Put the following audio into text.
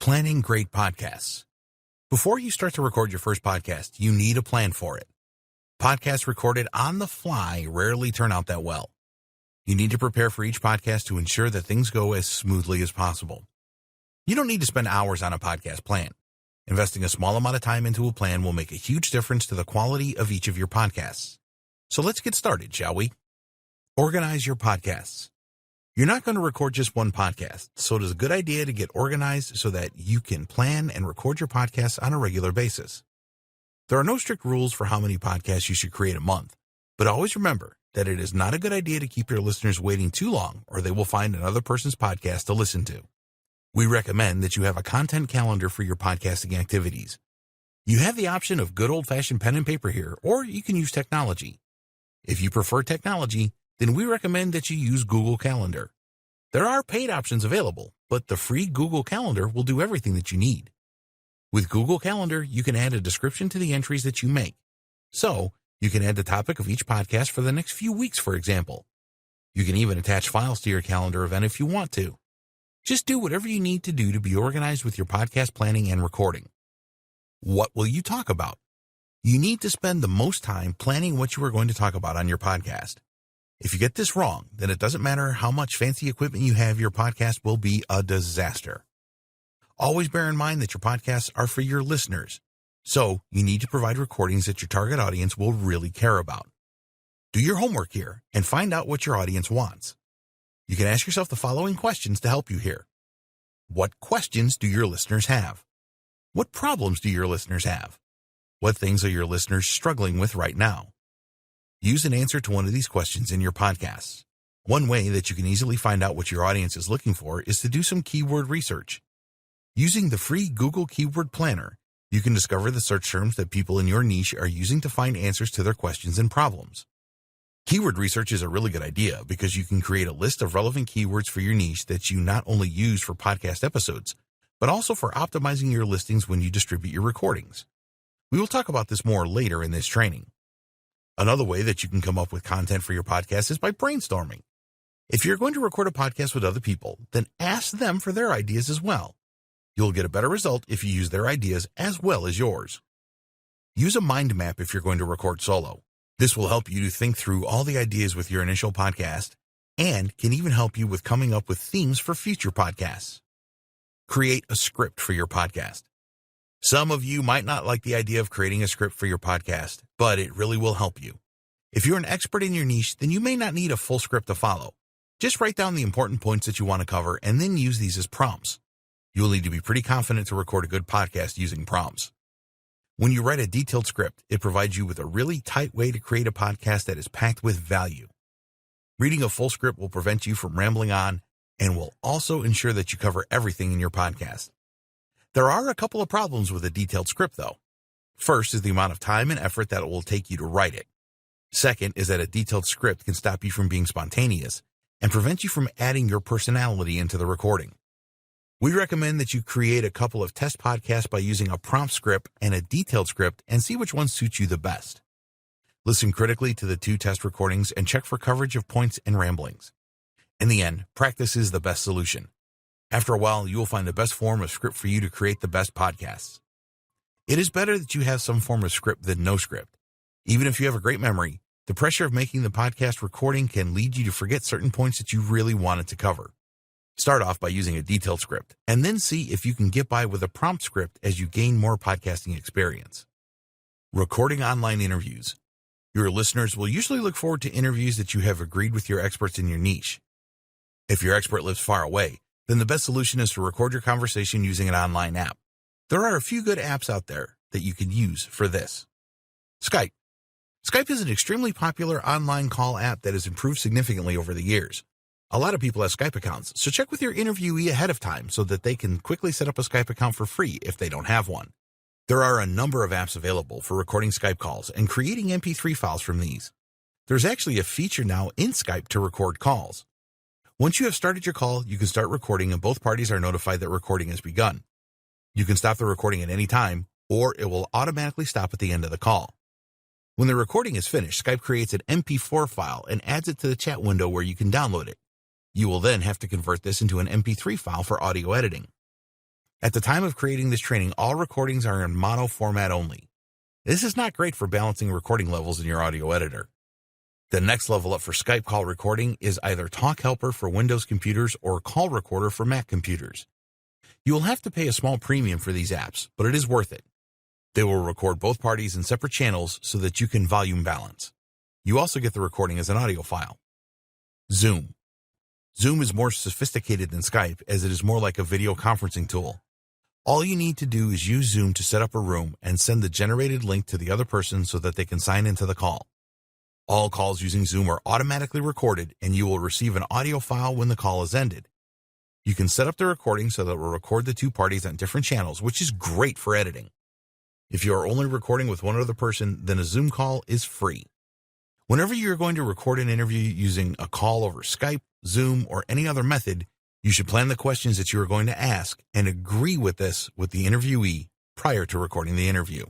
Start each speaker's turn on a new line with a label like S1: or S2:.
S1: Planning great podcasts. Before you start to record your first podcast, you need a plan for it. Podcasts recorded on the fly rarely turn out that well. You need to prepare for each podcast to ensure that things go as smoothly as possible. You don't need to spend hours on a podcast plan. Investing a small amount of time into a plan will make a huge difference to the quality of each of your podcasts. So let's get started, shall we? Organize your podcasts. You're not going to record just one podcast, so it is a good idea to get organized so that you can plan and record your podcasts on a regular basis. There are no strict rules for how many podcasts you should create a month, but always remember that it is not a good idea to keep your listeners waiting too long or they will find another person's podcast to listen to. We recommend that you have a content calendar for your podcasting activities. You have the option of good old-fashioned pen and paper here, or you can use technology. If you prefer technology, then we recommend that you use Google Calendar. There are paid options available, but the free Google Calendar will do everything that you need. With Google Calendar, you can add a description to the entries that you make. So, you can add the topic of each podcast for the next few weeks, for example. You can even attach files to your calendar event if you want to. Just do whatever you need to do to be organized with your podcast planning and recording. What will you talk about? You need to spend the most time planning what you are going to talk about on your podcast. If you get this wrong, then it doesn't matter how much fancy equipment you have, your podcast will be a disaster. Always bear in mind that your podcasts are for your listeners, so you need to provide recordings that your target audience will really care about. Do your homework here and find out what your audience wants. You can ask yourself the following questions to help you here. What questions do your listeners have? What problems do your listeners have? What things are your listeners struggling with right now? Use an answer to one of these questions in your podcasts. One way that you can easily find out what your audience is looking for is to do some keyword research. Using the free Google Keyword Planner, you can discover the search terms that people in your niche are using to find answers to their questions and problems. Keyword research is a really good idea because you can create a list of relevant keywords for your niche that you not only use for podcast episodes, but also for optimizing your listings when you distribute your recordings. We will talk about this more later in this training. Another way that you can come up with content for your podcast is by brainstorming. If you're going to record a podcast with other people, then ask them for their ideas as well. You'll get a better result if you use their ideas as well as yours. Use a mind map if you're going to record solo. This will help you to think through all the ideas with your initial podcast and can even help you with coming up with themes for future podcasts. Create a script for your podcast. Some of you might not like the idea of creating a script for your podcast, but it really will help you. If you're an expert in your niche, then you may not need a full script to follow. Just write down the important points that you want to cover and then use these as prompts. You'll need to be pretty confident to record a good podcast using prompts. When you write a detailed script, it provides you with a really tight way to create a podcast that is packed with value. Reading a full script will prevent you from rambling on and will also ensure that you cover everything in your podcast. There are a couple of problems with a detailed script, though. First is the amount of time and effort that it will take you to write it. Second is that a detailed script can stop you from being spontaneous and prevent you from adding your personality into the recording. We recommend that you create a couple of test podcasts by using a prompt script and a detailed script and see which one suits you the best. Listen critically to the two test recordings and check for coverage of points and ramblings. In the end, practice is the best solution. After a while, you will find the best form of script for you to create the best podcasts. It is better that you have some form of script than no script. Even if you have a great memory, the pressure of making the podcast recording can lead you to forget certain points that you really wanted to cover. Start off by using a detailed script, and then see if you can get by with a prompt script as you gain more podcasting experience. Recording online interviews. Your listeners will usually look forward to interviews that you have agreed with your experts in your niche. If your expert lives far away, then the best solution is to record your conversation using an online app. There are a few good apps out there that you can use for this. Skype. Skype is an extremely popular online call app that has improved significantly over the years. A lot of people have Skype accounts, so check with your interviewee ahead of time so that they can quickly set up a Skype account for free if they don't have one. There are a number of apps available for recording Skype calls and creating MP3 files from these. There's actually a feature now in Skype to record calls. Once you have started your call, you can start recording and both parties are notified that recording has begun. You can stop the recording at any time, or it will automatically stop at the end of the call. When the recording is finished, Skype creates an MP4 file and adds it to the chat window where you can download it. You will then have to convert this into an MP3 file for audio editing. At the time of creating this training, all recordings are in mono format only. This is not great for balancing recording levels in your audio editor. The next level up for Skype call recording is either Talk Helper for Windows computers or Call Recorder for Mac computers. You will have to pay a small premium for these apps, but it is worth it. They will record both parties in separate channels so that you can volume balance. You also get the recording as an audio file. Zoom. Zoom is more sophisticated than Skype as it is more like a video conferencing tool. All you need to do is use Zoom to set up a room and send the generated link to the other person so that they can sign into the call. All calls using Zoom are automatically recorded and you will receive an audio file when the call is ended. You can set up the recording so that it will record the two parties on different channels, which is great for editing. If you are only recording with one other person, then a Zoom call is free. Whenever you are going to record an interview using a call over Skype, Zoom, or any other method, you should plan the questions that you are going to ask and agree with this with the interviewee prior to recording the interview.